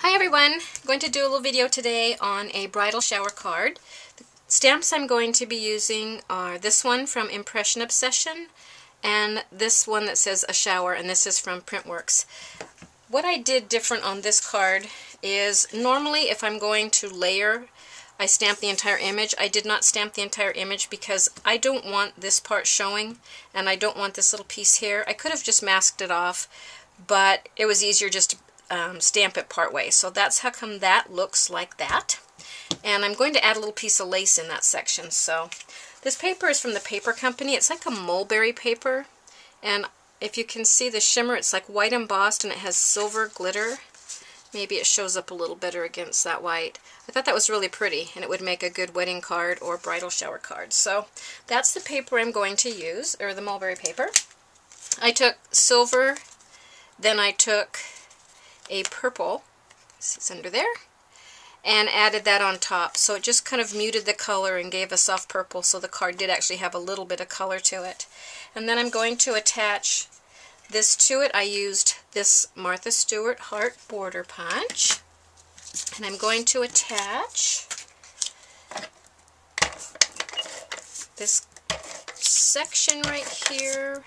Hi everyone! I'm going to do a little video today on a bridal shower card. The stamps I'm going to be using are this one from Impression Obsession and this one that says A Shower, and this is from Printworks. What I did different on this card is normally if I'm going to layer, I stamp the entire image. I did not stamp the entire image because I don't want this part showing and I don't want this little piece here. I could have just masked it off, but it was easier just to stamp it part way. So that's how come that looks like that. And I'm going to add a little piece of lace in that section. So this paper is from the paper company. It's like a mulberry paper, and if you can see the shimmer, it's like white embossed and it has silver glitter. Maybe it shows up a little better against that white. I thought that was really pretty and it would make a good wedding card or bridal shower card. So that's the paper I'm going to use, or the mulberry paper. I took silver, then I took a purple, it's under there, and added that on top. So it just kind of muted the color and gave a soft purple, so the card did actually have a little bit of color to it. And then I'm going to attach this to it. I used this Martha Stewart Heart Border Punch, and I'm going to attach this section right here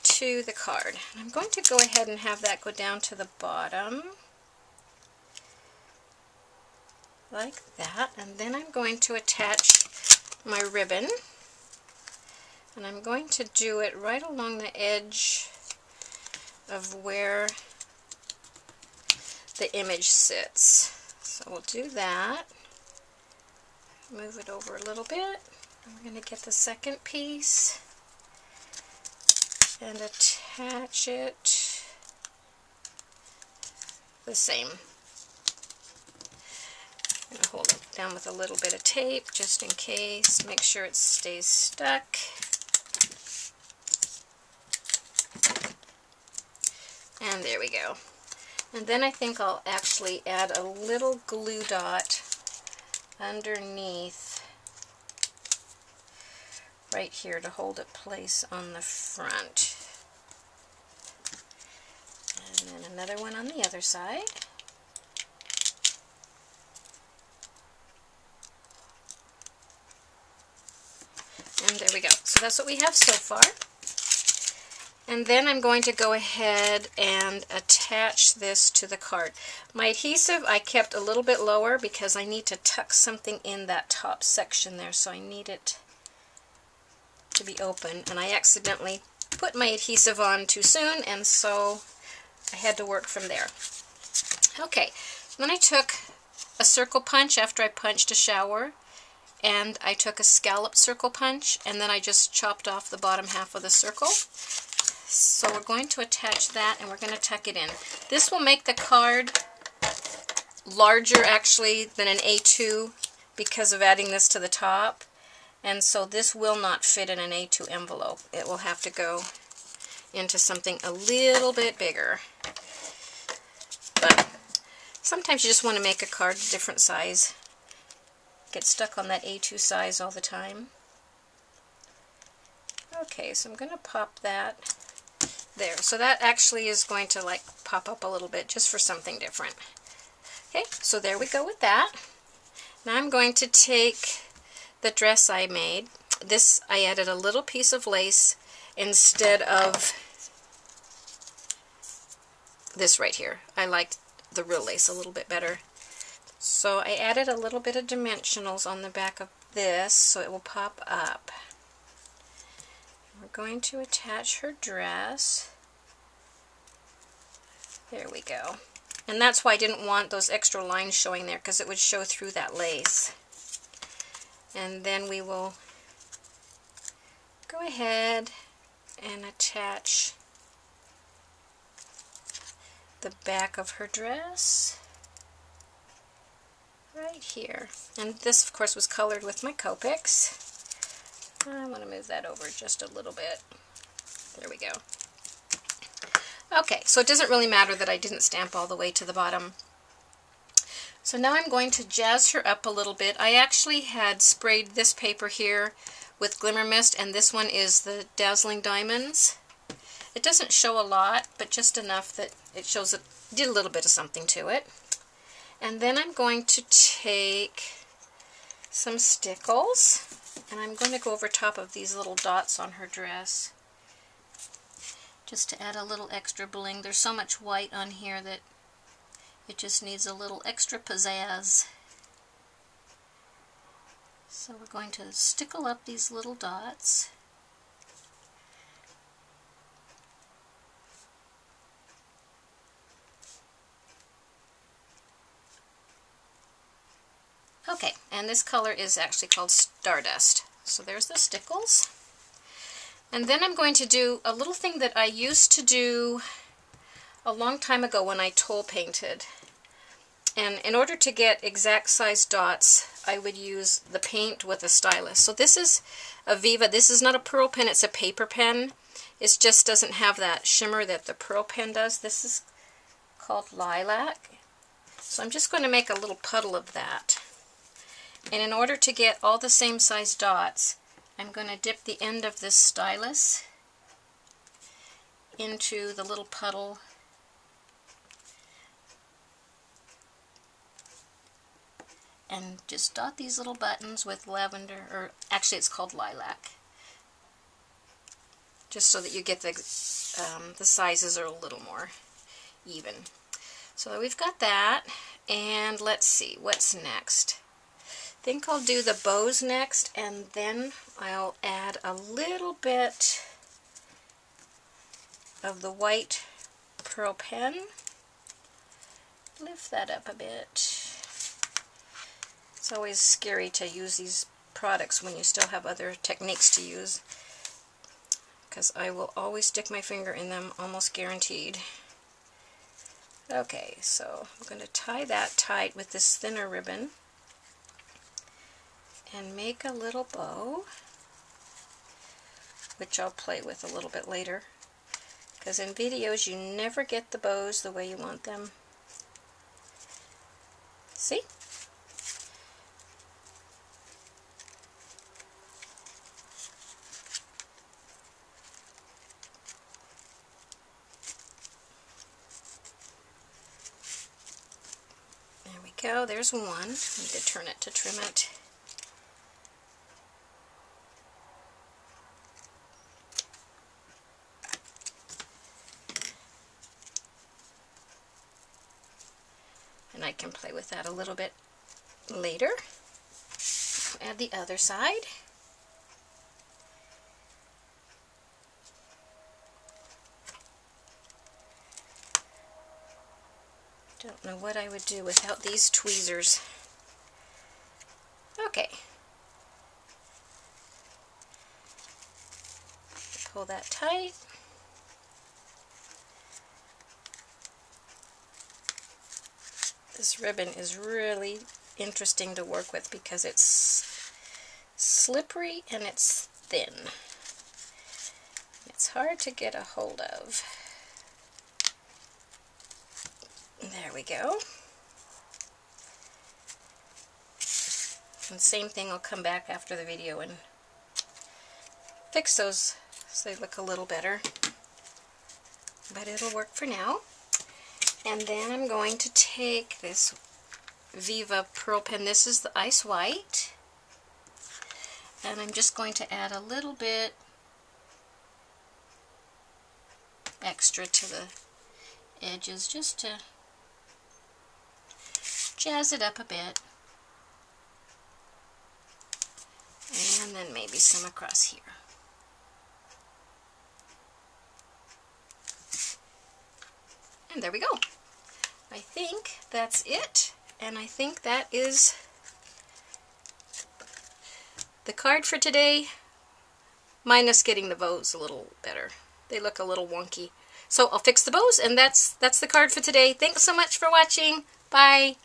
to the card. I'm going to go ahead and have that go down to the bottom like that, and then I'm going to attach my ribbon, and I'm going to do it right along the edge of where the image sits. So we'll do that, move it over a little bit, and we're going to get the second piece and attach it the same. I'm going to hold it down with a little bit of tape just in case, make sure it stays stuck. And there we go. And then I think I'll actually add a little glue dot underneath right here to hold it place on the front. And then another one on the other side. And there we go. So that's what we have so far. And then I'm going to go ahead and attach this to the card. My adhesive I kept a little bit lower because I need to tuck something in that top section there, so I need it to be open, and I accidentally put my adhesive on too soon, and so I had to work from there. Okay, then I took a circle punch after I punched a shower, and I took a scalloped circle punch, and then I just chopped off the bottom half of the circle. So we're going to attach that, and we're going to tuck it in. This will make the card larger actually than an A2 because of adding this to the top. And so this will not fit in an A2 envelope. It will have to go into something a little bit bigger. But sometimes you just want to make a card a different size. Get stuck on that A2 size all the time. Okay, so I'm going to pop that there. So that actually is going to like pop up a little bit just for something different. Okay, so there we go with that. Now I'm going to take the dress I made. This, I added a little piece of lace instead of this right here. I liked the real lace a little bit better. So I added a little bit of dimensionals on the back of this so it will pop up. We're going to attach her dress. There we go. And that's why I didn't want those extra lines showing there, because it would show through that lace. And then we will go ahead and attach the back of her dress right here. And this, of course, was colored with my Copics. I want to move that over just a little bit. There we go. Okay, so it doesn't really matter that I didn't stamp all the way to the bottom. So now I'm going to jazz her up a little bit. I actually had sprayed this paper here with Glimmer Mist, and this one is the Dazzling Diamonds. It doesn't show a lot, but just enough that it shows it did a little bit of something to it. And then I'm going to take some stickles, and I'm going to go over top of these little dots on her dress, just to add a little extra bling. There's so much white on here that it just needs a little extra pizzazz. So we're going to stickle up these little dots. Okay, and this color is actually called Stardust. So there's the stickles. And then I'm going to do a little thing that I used to do a long time ago when I toll painted. And in order to get exact size dots, I would use the paint with a stylus. So this is a Viva. This is not a pearl pen, it's a paper pen. It just doesn't have that shimmer that the pearl pen does. This is called Lilac. So I'm just going to make a little puddle of that. And in order to get all the same size dots, I'm going to dip the end of this stylus into the little puddle and just dot these little buttons with lavender, or actually it's called Lilac, just so that you get the sizes are a little more even. So we've got that, and let's see what's next. I think I'll do the bows next, and then I'll add a little bit of the white pearl pen. Lift that up a bit. It's always scary to use these products when you still have other techniques to use, because I will always stick my finger in them, almost guaranteed. Okay, so I'm going to tie that tight with this thinner ribbon and make a little bow, which I'll play with a little bit later, because in videos you never get the bows the way you want them. See? There we go, there's one. I need to turn it to trim it. And I can play with that a little bit later. Add the other side. Don't know what I would do without these tweezers. Okay. Pull that tight. This ribbon is really interesting to work with because it's slippery and it's thin. It's hard to get a hold of. There we go. And same thing, I'll come back after the video and fix those so they look a little better. But it'll work for now. And then I'm going to take this Viva pearl pen. This is the Ice White. And I'm just going to add a little bit extra to the edges just to jazz it up a bit. And then maybe some across here. And there we go. I think that's it, and I think that is the card for today, minus getting the bows a little better. They look a little wonky. So I'll fix the bows, and that's the card for today. Thanks so much for watching. Bye.